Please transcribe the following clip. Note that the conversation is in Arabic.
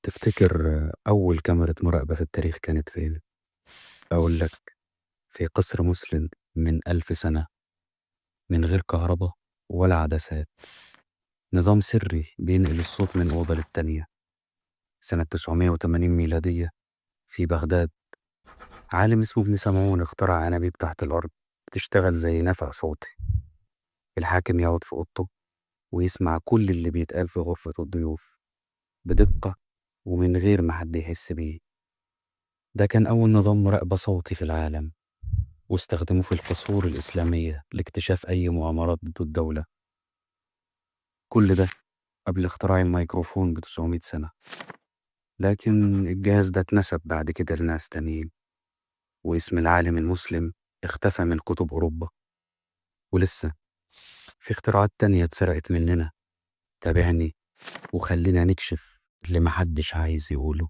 تفتكر أول كاميرا مراقبة في التاريخ كانت فين؟ أقول لك، في قصر مسلم من 1000 سنة، من غير كهرباء ولا عدسات. نظام سري بينقل الصوت من أوضة للتانية. سنة 980 ميلادية، في بغداد، عالم اسمه ابن سمعون اخترع عنابيب تحت الأرض بتشتغل زي نفق صوتي. الحاكم يقعد في أوضته ويسمع كل اللي بيتقال في غرفة الضيوف بدقة، ومن غير ما حد يحس بيه. ده كان أول نظام مراقبة صوتي في العالم، واستخدموه في القصور الإسلامية لاكتشاف أي مؤامرات ضد الدولة. كل ده قبل اختراع الميكروفون ب900 سنة. لكن الجهاز ده اتنسب بعد كده لناس تانيين، واسم العالم المسلم اختفى من كتب أوروبا. ولسه في اختراعات تانية اتسرقت مننا. تابعني وخلينا نكشف اللي محدش عايز يقوله.